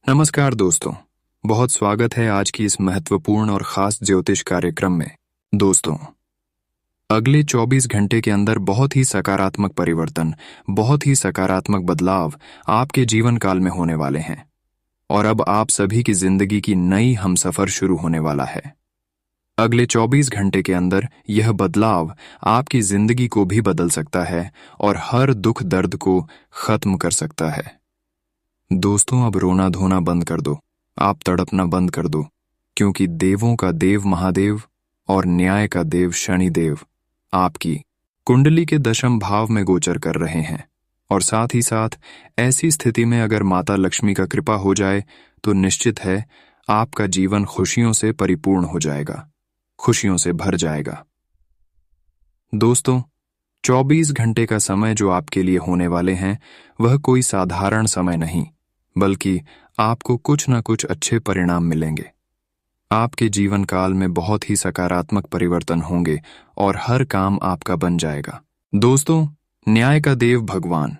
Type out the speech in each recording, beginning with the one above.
नमस्कार दोस्तों, बहुत स्वागत है आज की इस महत्वपूर्ण और खास ज्योतिष कार्यक्रम में। दोस्तों, अगले 24 घंटे के अंदर बहुत ही सकारात्मक परिवर्तन, बहुत ही सकारात्मक बदलाव आपके जीवन काल में होने वाले हैं और अब आप सभी की जिंदगी की नई हमसफर शुरू होने वाला है। अगले 24 घंटे के अंदर यह बदलाव आपकी जिंदगी को भी बदल सकता है और हर दुख दर्द को खत्म कर सकता है। दोस्तों, अब रोना धोना बंद कर दो, आप तड़पना बंद कर दो, क्योंकि देवों का देव महादेव और न्याय का देव शनिदेव आपकी कुंडली के दशम भाव में गोचर कर रहे हैं। और साथ ही साथ ऐसी स्थिति में अगर माता लक्ष्मी का कृपा हो जाए तो निश्चित है आपका जीवन खुशियों से परिपूर्ण हो जाएगा, खुशियों से भर जाएगा। दोस्तों, 24 घंटे का समय जो आपके लिए होने वाले हैं वह कोई साधारण समय नहीं, बल्कि आपको कुछ न कुछ अच्छे परिणाम मिलेंगे। आपके जीवन काल में बहुत ही सकारात्मक परिवर्तन होंगे और हर काम आपका बन जाएगा। दोस्तों, न्याय का देव भगवान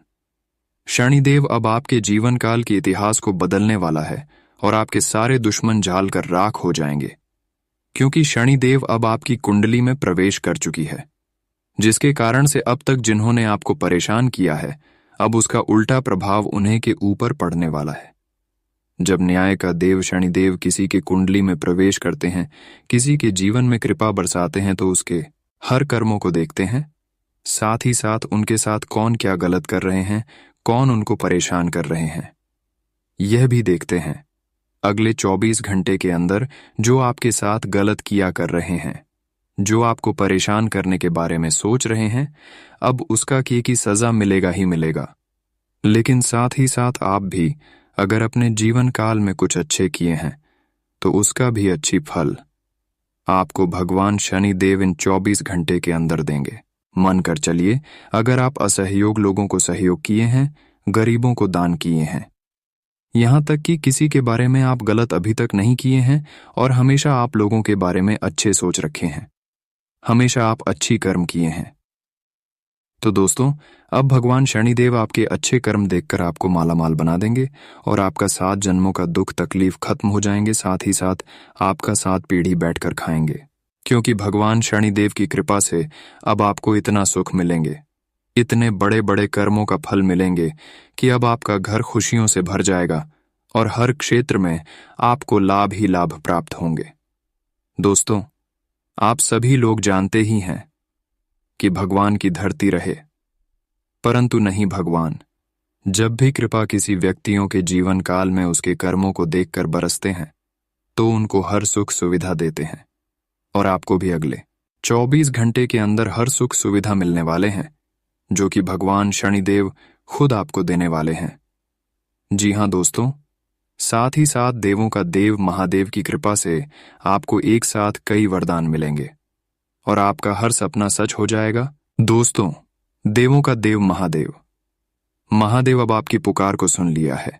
शनिदेव अब आपके जीवन काल के इतिहास को बदलने वाला है और आपके सारे दुश्मन जाल कर राख हो जाएंगे, क्योंकि शनिदेव अब आपकी कुंडली में प्रवेश कर चुकी है, जिसके कारण से अब तक जिन्होंने आपको परेशान किया है अब उसका उल्टा प्रभाव उन्हें के ऊपर पड़ने वाला है। जब न्याय का देव शनिदेव किसी के कुंडली में प्रवेश करते हैं, किसी के जीवन में कृपा बरसाते हैं, तो उसके हर कर्मों को देखते हैं, साथ ही साथ उनके साथ कौन क्या गलत कर रहे हैं, कौन उनको परेशान कर रहे हैं, यह भी देखते हैं। अगले 24 घंटे के अंदर जो आपके साथ गलत किया कर रहे हैं, जो आपको परेशान करने के बारे में सोच रहे हैं, अब उसका किए की सजा मिलेगा ही मिलेगा। लेकिन साथ ही साथ आप भी अगर अपने जीवन काल में कुछ अच्छे किए हैं तो उसका भी अच्छी फल आपको भगवान शनि देव इन 24 घंटे के अंदर देंगे। मन कर चलिए, अगर आप असहयोग लोगों को सहयोग किए हैं, गरीबों को दान किए हैं, यहां तक कि किसी के बारे में आप गलत अभी तक नहीं किए हैं और हमेशा आप लोगों के बारे में अच्छे सोच रखे हैं, हमेशा आप अच्छी कर्म किए हैं, तो दोस्तों अब भगवान शनिदेव आपके अच्छे कर्म देखकर आपको मालामाल बना देंगे और आपका 7 जन्मों का दुख तकलीफ खत्म हो जाएंगे। साथ ही साथ आपका 7 पीढ़ी बैठकर खाएंगे, क्योंकि भगवान शनिदेव की कृपा से अब आपको इतना सुख मिलेंगे, इतने बड़े बड़े कर्मों का फल मिलेंगे कि अब आपका घर खुशियों से भर जाएगा और हर क्षेत्र में आपको लाभ ही लाभ प्राप्त होंगे। दोस्तों, आप सभी लोग जानते ही हैं कि भगवान की धरती रहे, परंतु नहीं भगवान जब भी कृपा किसी व्यक्तियों के जीवन काल में उसके कर्मों को देखकर बरसते हैं तो उनको हर सुख सुविधा देते हैं और आपको भी अगले 24 घंटे के अंदर हर सुख सुविधा मिलने वाले हैं, जो कि भगवान शनिदेव खुद आपको देने वाले हैं। जी हां दोस्तों, साथ ही साथ देवों का देव महादेव की कृपा से आपको एक साथ कई वरदान मिलेंगे और आपका हर सपना सच हो जाएगा। दोस्तों, देवों का देव महादेव अब आपकी पुकार को सुन लिया है।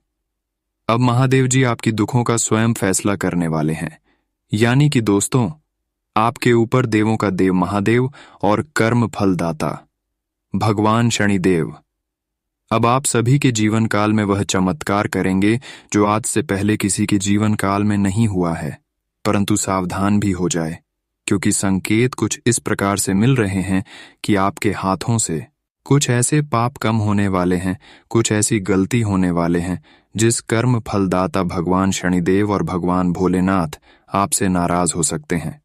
अब महादेव जी आपकी दुखों का स्वयं फैसला करने वाले हैं, यानी कि दोस्तों आपके ऊपर देवों का देव महादेव और कर्म फलदाता भगवान शनिदेव अब आप सभी के जीवन काल में वह चमत्कार करेंगे जो आज से पहले किसी के जीवन काल में नहीं हुआ है। परंतु सावधान भी हो जाए, क्योंकि संकेत कुछ इस प्रकार से मिल रहे हैं कि आपके हाथों से कुछ ऐसे पाप कम होने वाले हैं, कुछ ऐसी गलती होने वाले हैं जिस कर्म फलदाता भगवान शनिदेव और भगवान भोलेनाथ आपसे नाराज हो सकते हैं।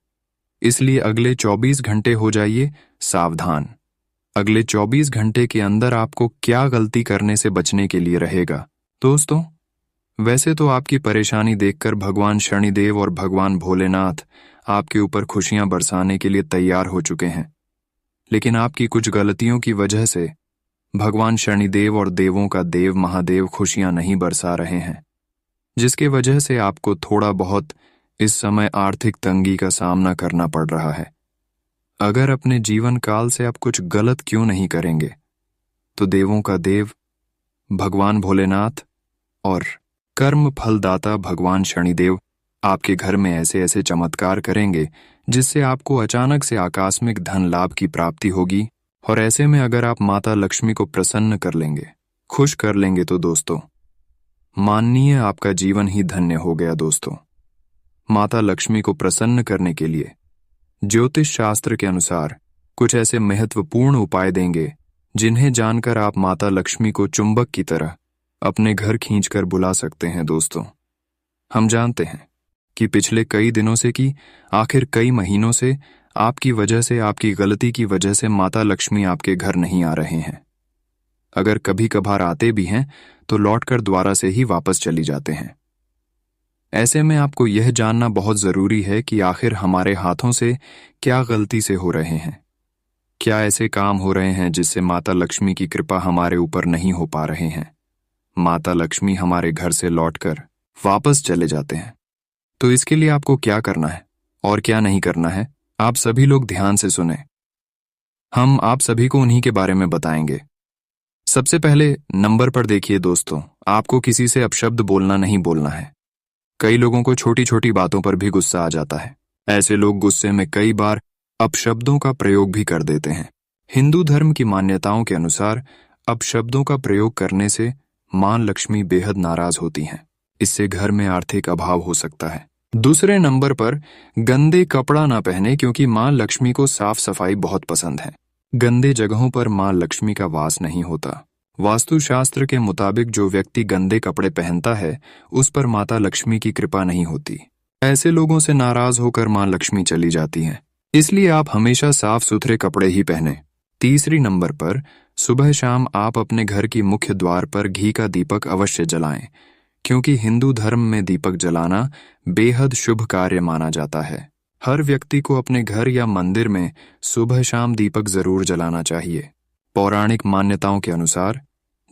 इसलिए अगले 24 घंटे हो जाइए सावधान। अगले 24 घंटे के अंदर आपको क्या गलती करने से बचने के लिए रहेगा। दोस्तों, वैसे तो आपकी परेशानी देखकर भगवान शनिदेव और भगवान भोलेनाथ आपके ऊपर खुशियां बरसाने के लिए तैयार हो चुके हैं, लेकिन आपकी कुछ गलतियों की वजह से भगवान शनिदेव और देवों का देव महादेव खुशियां नहीं बरसा रहे हैं, जिसके वजह से आपको थोड़ा बहुत इस समय आर्थिक तंगी का सामना करना पड़ रहा है। अगर अपने जीवन काल से आप कुछ गलत क्यों नहीं करेंगे, तो देवों का देव भगवान भोलेनाथ और कर्म फलदाता भगवान शनिदेव आपके घर में ऐसे ऐसे चमत्कार करेंगे जिससे आपको अचानक से आकस्मिक धन लाभ की प्राप्ति होगी। और ऐसे में अगर आप माता लक्ष्मी को प्रसन्न कर लेंगे, खुश कर लेंगे, तो दोस्तों मानिए आपका जीवन ही धन्य हो गया दोस्तों। माता लक्ष्मी को प्रसन्न करने के लिए ज्योतिष शास्त्र के अनुसार कुछ ऐसे महत्वपूर्ण उपाय देंगे जिन्हें जानकर आप माता लक्ष्मी को चुंबक की तरह अपने घर खींचकर बुला सकते हैं दोस्तों। हम जानते हैं कि पिछले कई दिनों से कि आखिर कई महीनों से आपकी वजह से, आपकी गलती की वजह से माता लक्ष्मी आपके घर नहीं आ रहे हैं। अगर कभी कभार आते भी हैं तो लौटकर द्वारा से ही वापस चली जाते हैं। ऐसे में आपको यह जानना बहुत जरूरी है कि आखिर हमारे हाथों से क्या गलती से हो रहे हैं, क्या ऐसे काम हो रहे हैं जिससे माता लक्ष्मी की कृपा हमारे ऊपर नहीं हो पा रहे हैं, माता लक्ष्मी हमारे घर से लौटकर वापस चले जाते हैं। तो इसके लिए आपको क्या करना है और क्या नहीं करना है, आप सभी लोग ध्यान से सुने। हम आप सभी को उन्हीं के बारे में बताएंगे। सबसे पहले नंबर पर देखिए दोस्तों, आपको किसी से अपशब्द बोलना नहीं बोलना है। कई लोगों को छोटी छोटी बातों पर भी गुस्सा आ जाता है। ऐसे लोग गुस्से में कई बार अपशब्दों का प्रयोग भी कर देते हैं। हिंदू धर्म की मान्यताओं के अनुसार अपशब्दों का प्रयोग करने से मां लक्ष्मी बेहद नाराज होती हैं। इससे घर में आर्थिक अभाव हो सकता है। दूसरे नंबर पर गंदे कपड़ा ना पहने, क्योंकि मां लक्ष्मी को साफ सफाई बहुत पसंद है। गंदे जगहों पर मां लक्ष्मी का वास नहीं होता। वास्तुशास्त्र के मुताबिक जो व्यक्ति गंदे कपड़े पहनता है उस पर माता लक्ष्मी की कृपा नहीं होती। ऐसे लोगों से नाराज होकर मां लक्ष्मी चली जाती हैं। इसलिए आप हमेशा साफ सुथरे कपड़े ही पहने। तीसरी नंबर पर सुबह शाम आप अपने घर की मुख्य द्वार पर घी का दीपक अवश्य जलाएं, क्योंकि हिंदू धर्म में दीपक जलाना बेहद शुभ कार्य माना जाता है। हर व्यक्ति को अपने घर या मंदिर में सुबह शाम दीपक जरूर जलाना चाहिए। पौराणिक मान्यताओं के अनुसार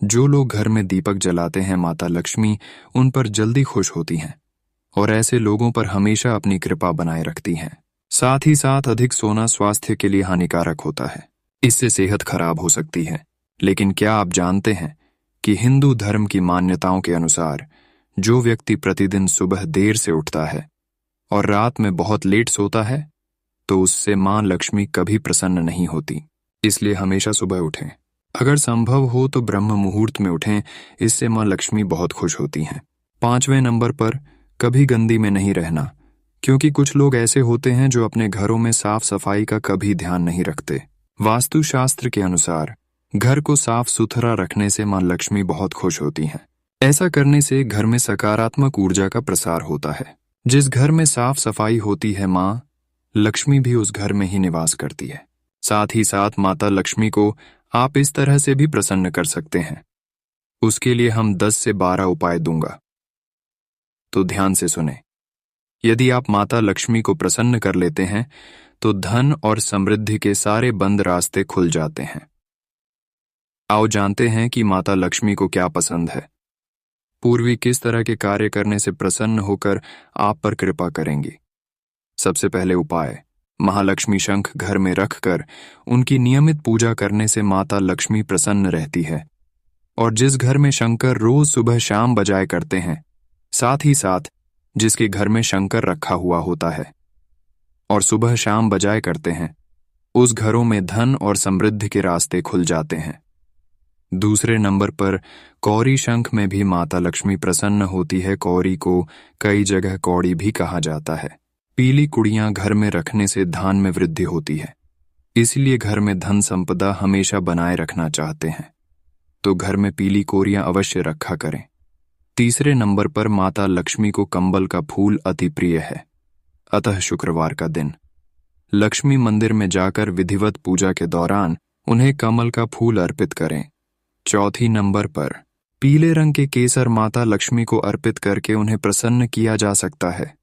जो लोग घर में दीपक जलाते हैं माता लक्ष्मी उन पर जल्दी खुश होती हैं और ऐसे लोगों पर हमेशा अपनी कृपा बनाए रखती हैं। साथ ही साथ अधिक सोना स्वास्थ्य के लिए हानिकारक होता है, इससे सेहत खराब हो सकती है। लेकिन क्या आप जानते हैं कि हिंदू धर्म की मान्यताओं के अनुसार जो व्यक्ति प्रतिदिन सुबह देर से उठता है और रात में बहुत लेट सोता है तो उससे मां लक्ष्मी कभी प्रसन्न नहीं होती। इसलिए हमेशा सुबह उठें। अगर संभव हो तो ब्रह्म मुहूर्त में उठें, इससे मां लक्ष्मी बहुत खुश होती हैं। 5वें नंबर पर कभी गंदी में नहीं रहना, क्योंकि कुछ लोग ऐसे होते हैं जो अपने घरों में साफ सफाई का कभी ध्यान नहीं रखते। वास्तुशास्त्र के अनुसार घर को साफ सुथरा रखने से मां लक्ष्मी बहुत खुश होती हैं। ऐसा करने से घर में सकारात्मक ऊर्जा का प्रसार होता है। जिस घर में साफ सफाई होती है मां लक्ष्मी भी उस घर में ही निवास करती है। साथ ही साथ माता लक्ष्मी को आप इस तरह से भी प्रसन्न कर सकते हैं। उसके लिए हम 10 से 12 उपाय दूंगा, तो ध्यान से सुने। यदि आप माता लक्ष्मी को प्रसन्न कर लेते हैं तो धन और समृद्धि के सारे बंद रास्ते खुल जाते हैं। आओ जानते हैं कि माता लक्ष्मी को क्या पसंद है। पूर्वी किस तरह के कार्य करने से प्रसन्न होकर आप पर कृपा करेंगी। सबसे पहले उपाय, महालक्ष्मी शंख घर में रखकर उनकी नियमित पूजा करने से माता लक्ष्मी प्रसन्न रहती है। और जिस घर में शंकर रोज सुबह शाम बजाए करते हैं, साथ ही साथ जिसके घर में शंकर रखा हुआ होता है और सुबह शाम बजाए करते हैं, उस घरों में धन और समृद्धि के रास्ते खुल जाते हैं। दूसरे नंबर पर कौरी शंख में भी माता लक्ष्मी प्रसन्न होती है। कौरी को कई जगह कौड़ी भी कहा जाता है। पीली कुड़ियां घर में रखने से धान में वृद्धि होती है, इसलिए घर में धन संपदा हमेशा बनाए रखना चाहते हैं तो घर में पीली कोरियां अवश्य रखा करें। तीसरे नंबर पर माता लक्ष्मी को कंबल का फूल अति प्रिय है, अतः शुक्रवार का दिन लक्ष्मी मंदिर में जाकर विधिवत पूजा के दौरान उन्हें कमल का फूल अर्पित करें। चौथी नंबर पर पीले रंग के केसर माता लक्ष्मी को अर्पित करके उन्हें प्रसन्न किया जा सकता है।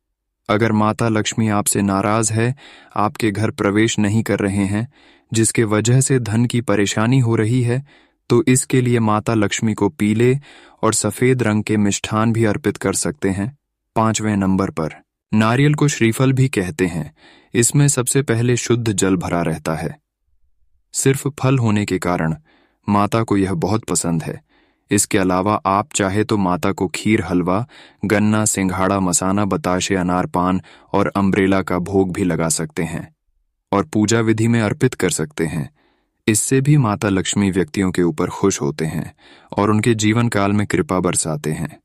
अगर माता लक्ष्मी आपसे नाराज है, आपके घर प्रवेश नहीं कर रहे हैं, जिसके वजह से धन की परेशानी हो रही है, तो इसके लिए माता लक्ष्मी को पीले और सफेद रंग के मिष्ठान भी अर्पित कर सकते हैं। 5वें नंबर पर नारियल को श्रीफल भी कहते हैं। इसमें सबसे पहले शुद्ध जल भरा रहता है। सिर्फ फल होने के कारण माता को यह बहुत पसंद है। इसके अलावा आप चाहे तो माता को खीर, हलवा, गन्ना, सिंघाड़ा, मसाना, बताशे, अनार, पान और अम्ब्रेला का भोग भी लगा सकते हैं और पूजा विधि में अर्पित कर सकते हैं। इससे भी माता लक्ष्मी व्यक्तियों के ऊपर खुश होते हैं और उनके जीवन काल में कृपा बरसाते हैं।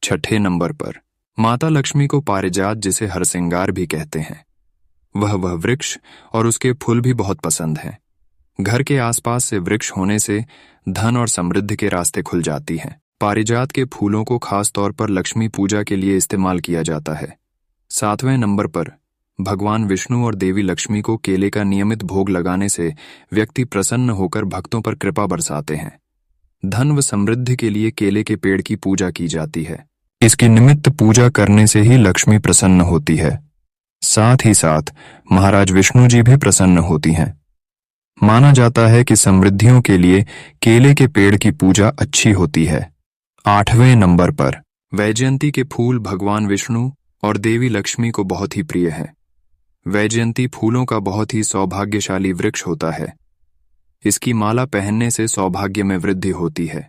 छठे नंबर पर माता लक्ष्मी को पारिजात, जिसे हरसिंगार भी कहते हैं, वह वृक्ष और उसके फूल भी बहुत पसंद हैं। घर के आसपास से वृक्ष होने से धन और समृद्धि के रास्ते खुल जाती हैं। पारिजात के फूलों को खास तौर पर लक्ष्मी पूजा के लिए इस्तेमाल किया जाता है। सातवें नंबर पर भगवान विष्णु और देवी लक्ष्मी को केले का नियमित भोग लगाने से व्यक्ति प्रसन्न होकर भक्तों पर कृपा बरसाते हैं। धन व समृद्धि के लिए केले के पेड़ की पूजा की जाती है। इसकी निमित्त पूजा करने से ही लक्ष्मी प्रसन्न होती है। साथ ही साथ महाराज विष्णु जी भी प्रसन्न होती हैं। माना जाता है कि समृद्धियों के लिए केले के पेड़ की पूजा अच्छी होती है। आठवें नंबर पर वैजयंती के फूल भगवान विष्णु और देवी लक्ष्मी को बहुत ही प्रिय है। वैजयंती फूलों का बहुत ही सौभाग्यशाली वृक्ष होता है। इसकी माला पहनने से सौभाग्य में वृद्धि होती है।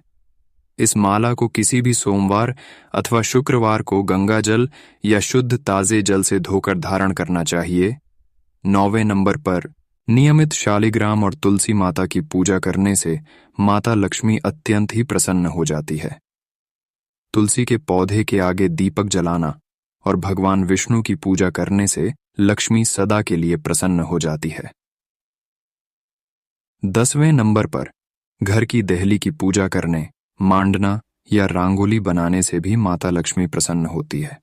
इस माला को किसी भी सोमवार अथवा शुक्रवार को गंगा जल या शुद्ध ताजे जल से धोकर धारण करना चाहिए। 9वें नंबर पर नियमित शालिग्राम और तुलसी माता की पूजा करने से माता लक्ष्मी अत्यंत ही प्रसन्न हो जाती है। तुलसी के पौधे के आगे दीपक जलाना और भगवान विष्णु की पूजा करने से लक्ष्मी सदा के लिए प्रसन्न हो जाती है। 10वें नंबर पर घर की देहली की पूजा करने, मांडना या रंगोली बनाने से भी माता लक्ष्मी प्रसन्न होती है।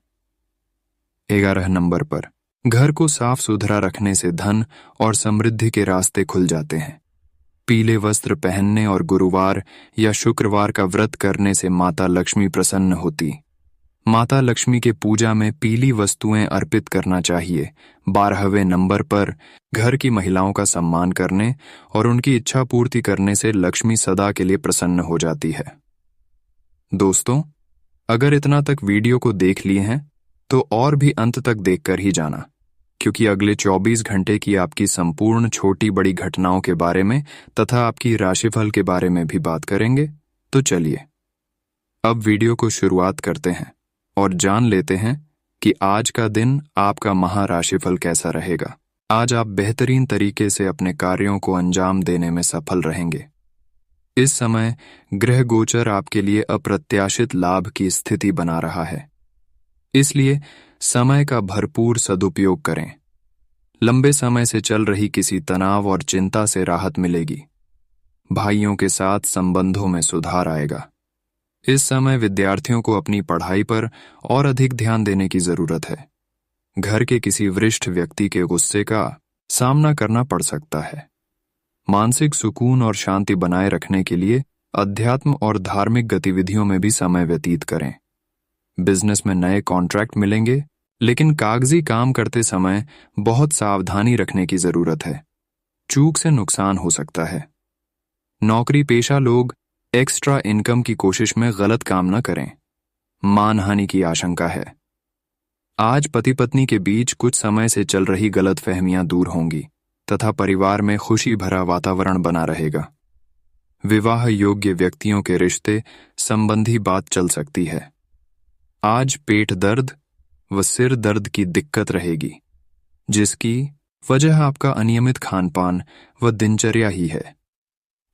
11 नंबर पर घर को साफ सुथरा रखने से धन और समृद्धि के रास्ते खुल जाते हैं। पीले वस्त्र पहनने और गुरुवार या शुक्रवार का व्रत करने से माता लक्ष्मी प्रसन्न होती। माता लक्ष्मी के पूजा में पीली वस्तुएं अर्पित करना चाहिए। 12वें नंबर पर घर की महिलाओं का सम्मान करने और उनकी इच्छा पूर्ति करने से लक्ष्मी सदा के लिए प्रसन्न हो जाती है। दोस्तों, अगर इतना तक वीडियो को देख लिए हैं तो और भी अंत तक देखकर ही जाना, क्योंकि अगले 24 घंटे की आपकी संपूर्ण छोटी बड़ी घटनाओं के बारे में तथा आपकी राशिफल के बारे में भी बात करेंगे। तो चलिए अब वीडियो को शुरुआत करते हैं और जान लेते हैं कि आज का दिन आपका महाराशिफल कैसा रहेगा। आज आप बेहतरीन तरीके से अपने कार्यों को अंजाम देने में सफल रहेंगे। इस समय ग्रह गोचर आपके लिए अप्रत्याशित लाभ की स्थिति बना रहा है, इसलिए समय का भरपूर सदुपयोग करें। लंबे समय से चल रही किसी तनाव और चिंता से राहत मिलेगी। भाइयों के साथ संबंधों में सुधार आएगा। इस समय विद्यार्थियों को अपनी पढ़ाई पर और अधिक ध्यान देने की जरूरत है। घर के किसी वरिष्ठ व्यक्ति के गुस्से का सामना करना पड़ सकता है। मानसिक सुकून और शांति बनाए रखने के लिए अध्यात्म और धार्मिक गतिविधियों में भी समय व्यतीत करें। बिजनेस में नए कॉन्ट्रैक्ट मिलेंगे, लेकिन कागजी काम करते समय बहुत सावधानी रखने की जरूरत है। चूक से नुकसान हो सकता है। नौकरी पेशा लोग एक्स्ट्रा इनकम की कोशिश में गलत काम न करें। मानहानि की आशंका है। आज पति पत्नी के बीच कुछ समय से चल रही गलतफहमियां दूर होंगी तथा परिवार में खुशी भरा वातावरण बना रहेगा। विवाह योग्य व्यक्तियों के रिश्ते संबंधी बात चल सकती है। आज पेट दर्द व सिर दर्द की दिक्कत रहेगी, जिसकी वजह आपका अनियमित खानपान व दिनचर्या ही है।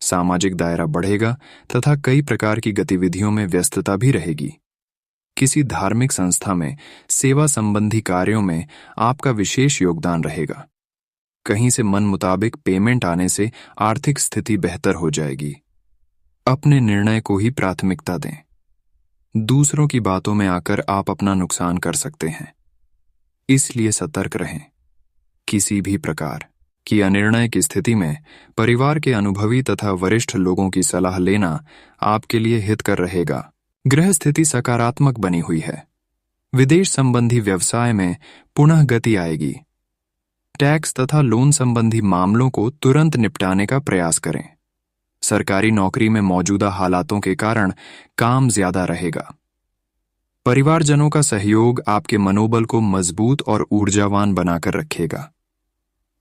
सामाजिक दायरा बढ़ेगा तथा कई प्रकार की गतिविधियों में व्यस्तता भी रहेगी। किसी धार्मिक संस्था में सेवा संबंधी कार्यों में आपका विशेष योगदान रहेगा। कहीं से मन मुताबिक पेमेंट आने से आर्थिक स्थिति बेहतर हो जाएगी। अपने निर्णय को ही प्राथमिकता दें। दूसरों की बातों में आकर आप अपना नुकसान कर सकते हैं, इसलिए सतर्क रहें। किसी भी प्रकार की अनिर्णय की स्थिति में परिवार के अनुभवी तथा वरिष्ठ लोगों की सलाह लेना आपके लिए हितकर रहेगा। ग्रह स्थिति सकारात्मक बनी हुई है। विदेश संबंधी व्यवसाय में पुनः गति आएगी। टैक्स तथा लोन संबंधी मामलों को तुरंत निपटाने का प्रयास करें। सरकारी नौकरी में मौजूदा हालातों के कारण काम ज्यादा रहेगा। परिवारजनों का सहयोग आपके मनोबल को मजबूत और ऊर्जावान बनाकर रखेगा।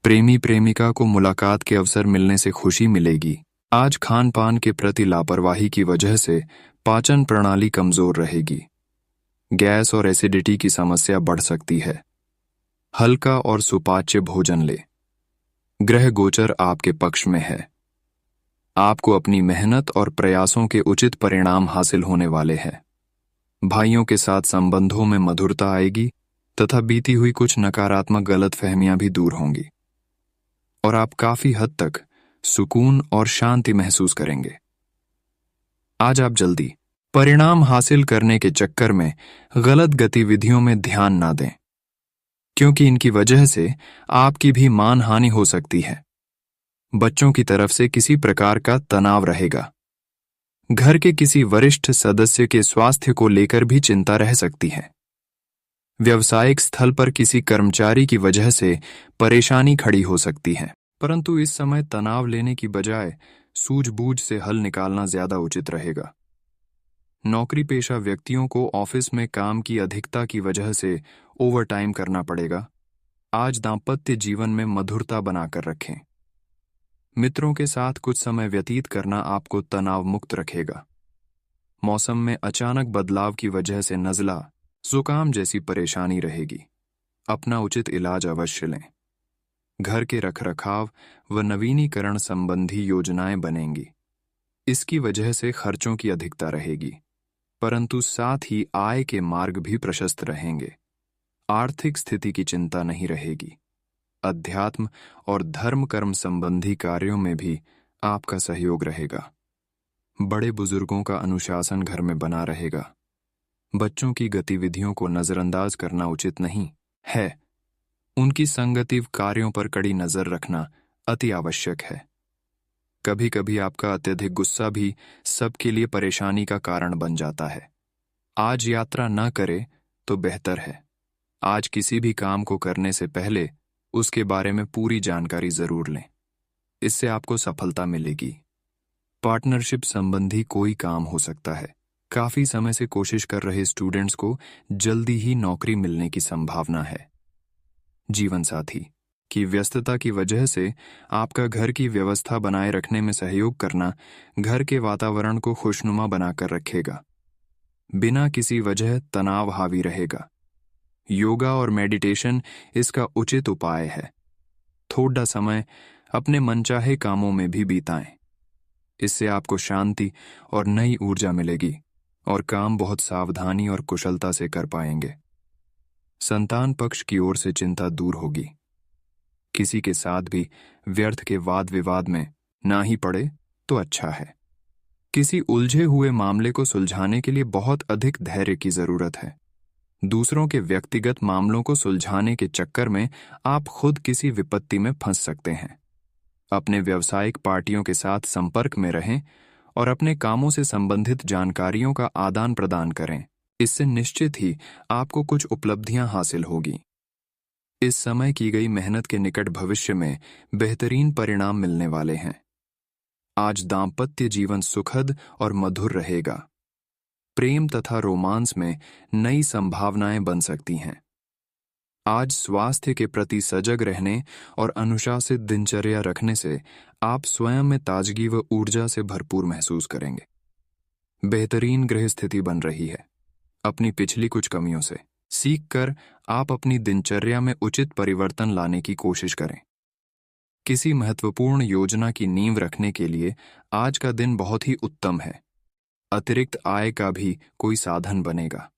प्रेमी प्रेमिका को मुलाकात के अवसर मिलने से खुशी मिलेगी। आज खान पान के प्रति लापरवाही की वजह से पाचन प्रणाली कमजोर रहेगी। गैस और एसिडिटी की समस्या बढ़ सकती है। हल्का और सुपाच्य भोजन ले। ग्रह गोचर आपके पक्ष में है। आपको अपनी मेहनत और प्रयासों के उचित परिणाम हासिल होने वाले हैं। भाइयों के साथ संबंधों में मधुरता आएगी तथा बीती हुई कुछ नकारात्मक गलतफहमियां भी दूर होंगी और आप काफी हद तक सुकून और शांति महसूस करेंगे। आज आप जल्दी परिणाम हासिल करने के चक्कर में गलत गतिविधियों में ध्यान ना दें, क्योंकि इनकी वजह से आपकी भी मानहानि हो सकती है। बच्चों की तरफ से किसी प्रकार का तनाव रहेगा। घर के किसी वरिष्ठ सदस्य के स्वास्थ्य को लेकर भी चिंता रह सकती है। व्यावसायिक स्थल पर किसी कर्मचारी की वजह से परेशानी खड़ी हो सकती है, परंतु इस समय तनाव लेने की बजाय सूझबूझ से हल निकालना ज्यादा उचित रहेगा। नौकरी पेशा व्यक्तियों को ऑफिस में काम की अधिकता की वजह से ओवरटाइम करना पड़ेगा। आज दांपत्य जीवन में मधुरता बनाकर रखें। मित्रों के साथ कुछ समय व्यतीत करना आपको तनाव मुक्त रखेगा। मौसम में अचानक बदलाव की वजह से नज़ला, जुकाम जैसी परेशानी रहेगी। अपना उचित इलाज अवश्य लें। घर के रखरखाव व नवीनीकरण संबंधी योजनाएं बनेंगी। इसकी वजह से खर्चों की अधिकता रहेगी, परंतु साथ ही आय के मार्ग भी प्रशस्त रहेंगे। आर्थिक स्थिति की चिंता नहीं रहेगी। अध्यात्म और धर्म कर्म संबंधी कार्यों में भी आपका सहयोग रहेगा। बड़े बुजुर्गों का अनुशासन घर में बना रहेगा। बच्चों की गतिविधियों को नजरअंदाज करना उचित नहीं है। उनकी संगति कार्यों पर कड़ी नजर रखना अति आवश्यक है। कभी कभी आपका अत्यधिक गुस्सा भी सबके लिए परेशानी का कारण बन जाता है। आज यात्रा न करें तो बेहतर है। आज किसी भी काम को करने से पहले उसके बारे में पूरी जानकारी जरूर लें। इससे आपको सफलता मिलेगी। पार्टनरशिप संबंधी कोई काम हो सकता है। काफी समय से कोशिश कर रहे स्टूडेंट्स को जल्दी ही नौकरी मिलने की संभावना है। जीवन साथी की व्यस्तता की वजह से आपका घर की व्यवस्था बनाए रखने में सहयोग करना घर के वातावरण को खुशनुमा बनाकर रखेगा। बिना किसी वजह तनाव हावी रहेगा। योगा और मेडिटेशन इसका उचित उपाय है। थोड़ा समय अपने मनचाहे कामों में भी बिताएं। इससे आपको शांति और नई ऊर्जा मिलेगी और काम बहुत सावधानी और कुशलता से कर पाएंगे। संतान पक्ष की ओर से चिंता दूर होगी। किसी के साथ भी व्यर्थ के वाद विवाद में ना ही पड़े तो अच्छा है। किसी उलझे हुए मामले को सुलझाने के लिए बहुत अधिक धैर्य की जरूरत है। दूसरों के व्यक्तिगत मामलों को सुलझाने के चक्कर में आप खुद किसी विपत्ति में फंस सकते हैं। अपने व्यावसायिक पार्टियों के साथ संपर्क में रहें और अपने कामों से संबंधित जानकारियों का आदान प्रदान करें। इससे निश्चित ही आपको कुछ उपलब्धियां हासिल होगी। इस समय की गई मेहनत के निकट भविष्य में बेहतरीन परिणाम मिलने वाले हैं। आज दांपत्य जीवन सुखद और मधुर रहेगा। प्रेम तथा रोमांस में नई संभावनाएं बन सकती हैं। आज स्वास्थ्य के प्रति सजग रहने और अनुशासित दिनचर्या रखने से आप स्वयं में ताजगी व ऊर्जा से भरपूर महसूस करेंगे। बेहतरीन गृह स्थिति बन रही है। अपनी पिछली कुछ कमियों से सीखकर आप अपनी दिनचर्या में उचित परिवर्तन लाने की कोशिश करें। किसी महत्वपूर्ण योजना की नींव रखने के लिए आज का दिन बहुत ही उत्तम है। अतिरिक्त आय का भी कोई साधन बनेगा।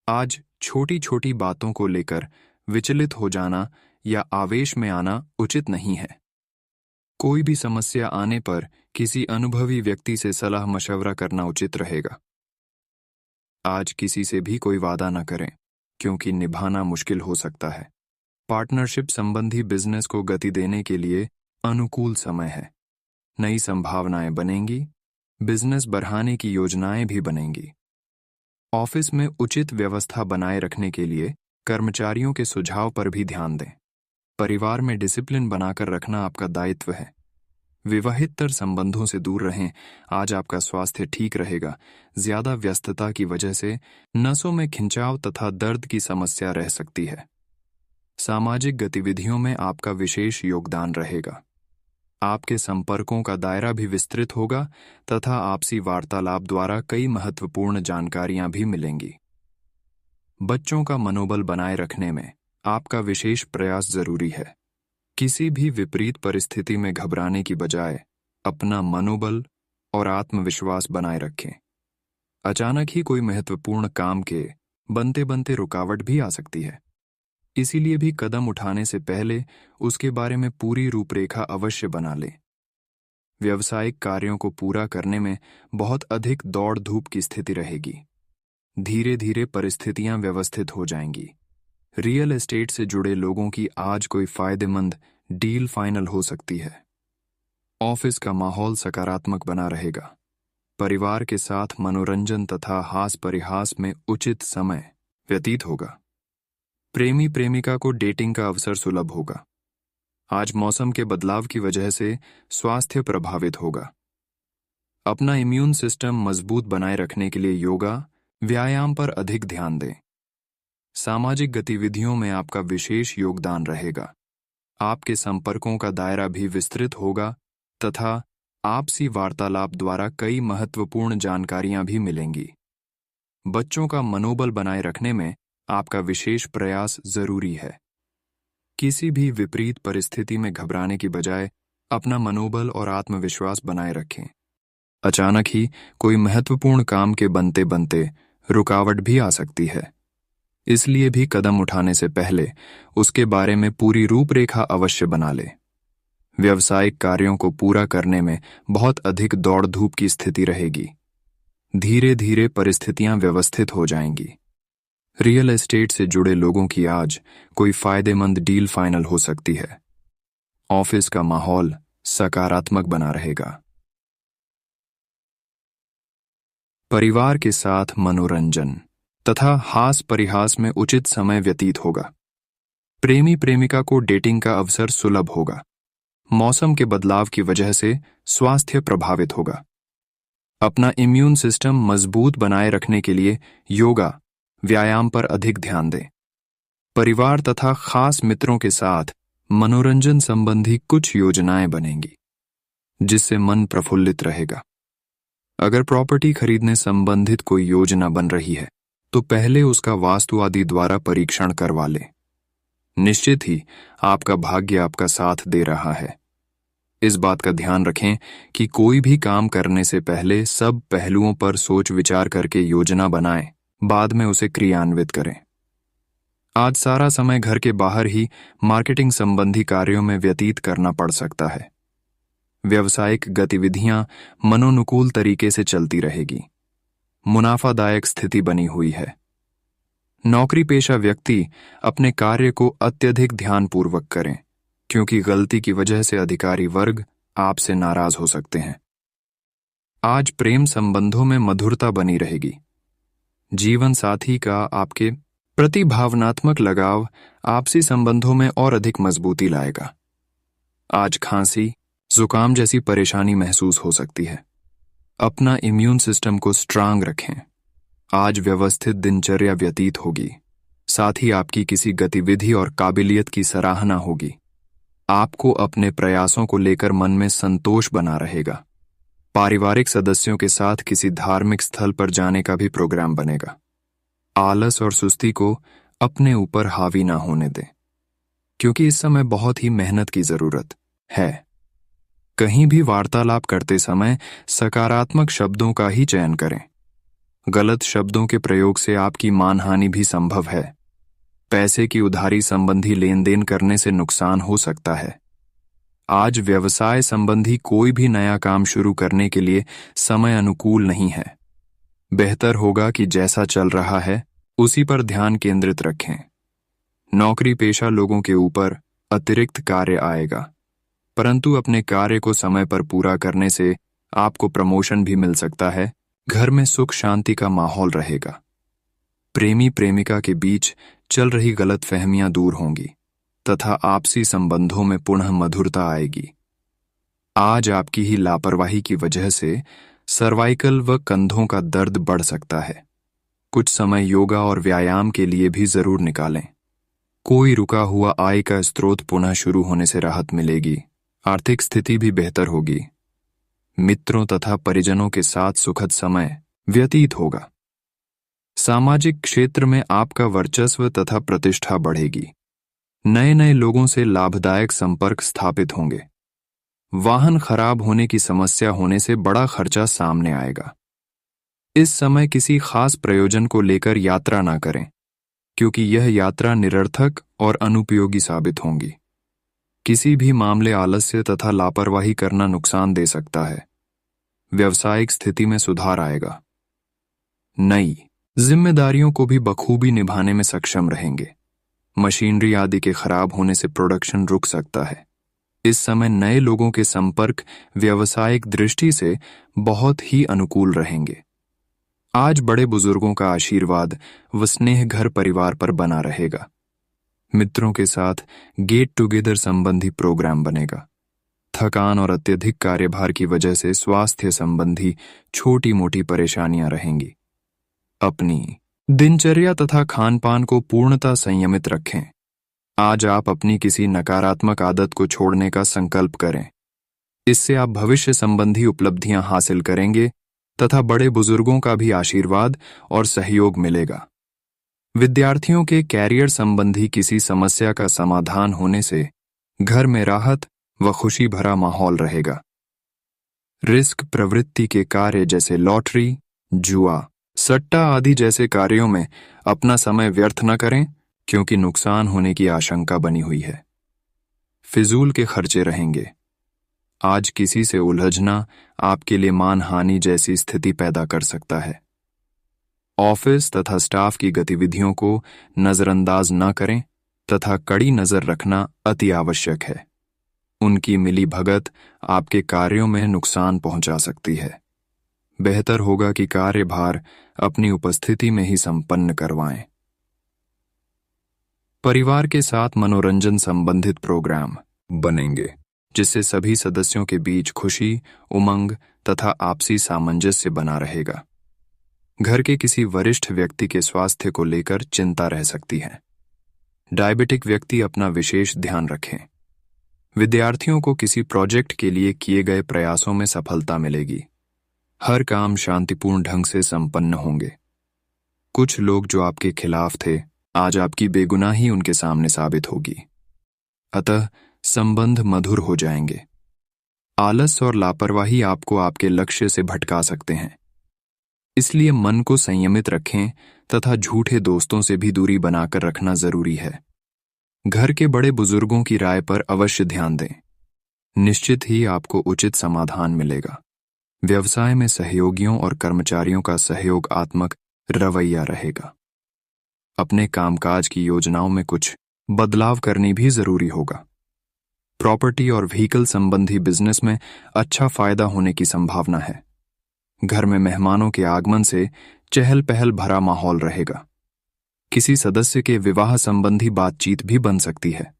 आज छोटी छोटी बातों को लेकर विचलित हो जाना या आवेश में आना उचित नहीं है। कोई भी समस्या आने पर किसी अनुभवी व्यक्ति से सलाह मशवरा करना उचित रहेगा। आज किसी से भी कोई वादा न करें, क्योंकि निभाना मुश्किल हो सकता है। पार्टनरशिप संबंधी बिजनेस को गति देने के लिए अनुकूल समय है। नई संभावनाएं बनेंगी। बिजनेस बढ़ाने की योजनाएं भी बनेंगी। ऑफिस में उचित व्यवस्था बनाए रखने के लिए कर्मचारियों के सुझाव पर भी ध्यान दें। परिवार में डिसिप्लिन बनाकर रखना आपका दायित्व है। विवाहितर संबंधों से दूर रहें। आज आपका स्वास्थ्य ठीक रहेगा। ज्यादा व्यस्तता की वजह से नसों में खिंचाव तथा दर्द की समस्या रह सकती है। सामाजिक गतिविधियों में आपका विशेष योगदान रहेगा। आपके संपर्कों का दायरा भी विस्तृत होगा तथा आपसी वार्तालाप द्वारा कई महत्वपूर्ण जानकारियां भी मिलेंगी। बच्चों का मनोबल बनाए रखने में आपका विशेष प्रयास जरूरी है। किसी भी विपरीत परिस्थिति में घबराने की बजाय अपना मनोबल और आत्मविश्वास बनाए रखें। अचानक ही कोई महत्वपूर्ण काम के बनते बनते रुकावट भी आ सकती है। इसीलिए भी कदम उठाने से पहले उसके बारे में पूरी रूपरेखा अवश्य बना लें। व्यावसायिक कार्यों को पूरा करने में बहुत अधिक दौड़ धूप की स्थिति रहेगी। धीरे धीरे परिस्थितियां व्यवस्थित हो जाएंगी। रियल एस्टेट से जुड़े लोगों की आज कोई फायदेमंद डील फाइनल हो सकती है। ऑफिस का माहौल सकारात्मक बना रहेगा। परिवार के साथ मनोरंजन तथा हास परिहास में उचित समय व्यतीत होगा। प्रेमी प्रेमिका को डेटिंग का अवसर सुलभ होगा। आज मौसम के बदलाव की वजह से स्वास्थ्य प्रभावित होगा। अपना इम्यून सिस्टम मजबूत बनाए रखने के लिए योगा, व्यायाम पर अधिक ध्यान दें। सामाजिक गतिविधियों में आपका विशेष योगदान रहेगा। आपके संपर्कों का दायरा भी विस्तृत होगा तथा आपसी वार्तालाप द्वारा कई महत्वपूर्ण जानकारियां भी मिलेंगी। बच्चों का मनोबल बनाए रखने में आपका विशेष प्रयास जरूरी है। किसी भी विपरीत परिस्थिति में घबराने की बजाय अपना मनोबल और आत्मविश्वास बनाए रखें। अचानक ही कोई महत्वपूर्ण काम के बनते बनते रुकावट भी आ सकती है। इसलिए भी कदम उठाने से पहले उसके बारे में पूरी रूपरेखा अवश्य बना लें। व्यावसायिक कार्यों को पूरा करने में बहुत अधिक दौड़ धूप की स्थिति रहेगी। धीरे धीरे परिस्थितियां व्यवस्थित हो जाएंगी। रियल एस्टेट से जुड़े लोगों की आज कोई फायदेमंद डील फाइनल हो सकती है। ऑफिस का माहौल सकारात्मक बना रहेगा। परिवार के साथ मनोरंजन तथा हास परिहास में उचित समय व्यतीत होगा। प्रेमी प्रेमिका को डेटिंग का अवसर सुलभ होगा। मौसम के बदलाव की वजह से स्वास्थ्य प्रभावित होगा। अपना इम्यून सिस्टम मजबूत बनाए रखने के लिए योगा, व्यायाम पर अधिक ध्यान दें। परिवार तथा खास मित्रों के साथ मनोरंजन संबंधी कुछ योजनाएं बनेंगी, जिससे मन प्रफुल्लित रहेगा। अगर प्रॉपर्टी खरीदने संबंधित कोई योजना बन रही है तो पहले उसका वास्तु आदि द्वारा परीक्षण करवा लें। निश्चित ही आपका भाग्य आपका साथ दे रहा है। इस बात का ध्यान रखें कि कोई भी काम करने से पहले सब पहलुओं पर सोच विचार करके योजना बनाएं, बाद में उसे क्रियान्वित करें। आज सारा समय घर के बाहर ही मार्केटिंग संबंधी कार्यों में व्यतीत करना पड़ सकता है। व्यावसायिक गतिविधियां मनोनुकूल तरीके से चलती रहेगी। मुनाफादायक स्थिति बनी हुई है। नौकरी पेशा व्यक्ति अपने कार्य को अत्यधिक ध्यानपूर्वक करें, क्योंकि गलती की वजह से अधिकारी वर्ग आपसे नाराज हो सकते हैं। आज प्रेम संबंधों में मधुरता बनी रहेगी। जीवन साथी का आपके प्रति भावनात्मक लगाव आपसी संबंधों में और अधिक मजबूती लाएगा। आज खांसी, जुकाम जैसी परेशानी महसूस हो सकती है। अपना इम्यून सिस्टम को स्ट्रांग रखें। आज व्यवस्थित दिनचर्या व्यतीत होगी। साथ ही आपकी किसी गतिविधि और काबिलियत की सराहना होगी। आपको अपने प्रयासों को लेकर मन में संतोष बना रहेगा। पारिवारिक सदस्यों के साथ किसी धार्मिक स्थल पर जाने का भी प्रोग्राम बनेगा। आलस और सुस्ती को अपने ऊपर हावी ना होने दें, क्योंकि इस समय बहुत ही मेहनत की जरूरत है। कहीं भी वार्तालाप करते समय सकारात्मक शब्दों का ही चयन करें। गलत शब्दों के प्रयोग से आपकी मानहानि भी संभव है। पैसे की उधारी संबंधी लेन देन करने से नुकसान हो सकता है। आज व्यवसाय संबंधी कोई भी नया काम शुरू करने के लिए समय अनुकूल नहीं है। बेहतर होगा कि जैसा चल रहा है उसी पर ध्यान केंद्रित रखें। नौकरी पेशा लोगों के ऊपर अतिरिक्त कार्य आएगा, परंतु अपने कार्य को समय पर पूरा करने से आपको प्रमोशन भी मिल सकता है। घर में सुख शांति का माहौल रहेगा। प्रेमी प्रेमिका के बीच चल रही गलतफहमियां दूर होंगी तथा आपसी संबंधों में पुनः मधुरता आएगी। आज आपकी ही लापरवाही की वजह से सर्वाइकल व कंधों का दर्द बढ़ सकता है। कुछ समय योगा और व्यायाम के लिए भी जरूर निकालें। कोई रुका हुआ आय का स्रोत पुनः शुरू होने से राहत मिलेगी। आर्थिक स्थिति भी बेहतर होगी। मित्रों तथा परिजनों के साथ सुखद समय व्यतीत होगा। सामाजिक क्षेत्र में आपका वर्चस्व तथा प्रतिष्ठा बढ़ेगी। नए नए लोगों से लाभदायक संपर्क स्थापित होंगे। वाहन खराब होने की समस्या होने से बड़ा खर्चा सामने आएगा। इस समय किसी खास प्रयोजन को लेकर यात्रा ना करें, क्योंकि यह यात्रा निरर्थक और अनुपयोगी साबित होंगी। किसी भी मामले आलस्य तथा लापरवाही करना नुकसान दे सकता है। व्यावसायिक स्थिति में सुधार आएगा। नई जिम्मेदारियों को भी बखूबी निभाने में सक्षम रहेंगे। मशीनरी आदि के खराब होने से प्रोडक्शन रुक सकता है। इस समय नए लोगों के संपर्क व्यावसायिक दृष्टि से बहुत ही अनुकूल रहेंगे। आज बड़े बुजुर्गों का आशीर्वाद व स्नेह घर परिवार पर बना रहेगा। मित्रों के साथ गेट टुगेदर संबंधी प्रोग्राम बनेगा। थकान और अत्यधिक कार्यभार की वजह से स्वास्थ्य संबंधी छोटी मोटी परेशानियां रहेंगी। अपनी दिनचर्या तथा खान पान को पूर्णतः संयमित रखें। आज आप अपनी किसी नकारात्मक आदत को छोड़ने का संकल्प करें। इससे आप भविष्य संबंधी उपलब्धियां हासिल करेंगे तथा बड़े बुजुर्गों का भी आशीर्वाद और सहयोग मिलेगा। विद्यार्थियों के कैरियर संबंधी किसी समस्या का समाधान होने से घर में राहत व खुशी भरा माहौल रहेगा। रिस्क प्रवृत्ति के कार्य जैसे लॉटरी, जुआ, सट्टा आदि जैसे कार्यों में अपना समय व्यर्थ न करें, क्योंकि नुकसान होने की आशंका बनी हुई है। फिजूल के खर्चे रहेंगे। आज किसी से उलझना आपके लिए मानहानि जैसी स्थिति पैदा कर सकता है। ऑफिस तथा स्टाफ की गतिविधियों को नजरअंदाज न करें तथा कड़ी नजर रखना अति आवश्यक है। उनकी मिली भगत आपके कार्यों में नुकसान पहुंचा सकती है। बेहतर होगा कि कार्यभार अपनी उपस्थिति में ही संपन्न करवाएं। परिवार के साथ मनोरंजन संबंधित प्रोग्राम बनेंगे, जिससे सभी सदस्यों के बीच खुशी, उमंग तथा आपसी सामंजस्य बना रहेगा। घर के किसी वरिष्ठ व्यक्ति के स्वास्थ्य को लेकर चिंता रह सकती है। डायबिटिक व्यक्ति अपना विशेष ध्यान रखें। विद्यार्थियों को किसी प्रोजेक्ट के लिए किए गए प्रयासों में सफलता मिलेगी। हर काम शांतिपूर्ण ढंग से संपन्न होंगे। कुछ लोग जो आपके खिलाफ थे, आज आपकी बेगुनाही उनके सामने साबित होगी। अतः संबंध मधुर हो जाएंगे। आलस और लापरवाही आपको आपके लक्ष्य से भटका सकते हैं। इसलिए मन को संयमित रखें तथा झूठे दोस्तों से भी दूरी बनाकर रखना जरूरी है। घर के बड़े बुजुर्गों की राय पर अवश्य ध्यान दें। निश्चित ही आपको उचित समाधान मिलेगा। व्यवसाय में सहयोगियों और कर्मचारियों का सहयोगात्मक रवैया रहेगा। अपने कामकाज की योजनाओं में कुछ बदलाव करनी भी जरूरी होगा। प्रॉपर्टी और व्हीकल संबंधी बिजनेस में अच्छा फायदा होने की संभावना है। घर में मेहमानों के आगमन से चहल पहल भरा माहौल रहेगा। किसी सदस्य के विवाह संबंधी बातचीत भी बन सकती है।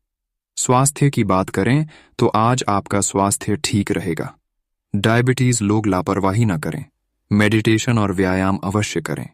स्वास्थ्य की बात करें तो आज आपका स्वास्थ्य ठीक रहेगा। डायबिटीज लोग लापरवाही न करें। मेडिटेशन और व्यायाम अवश्य करें।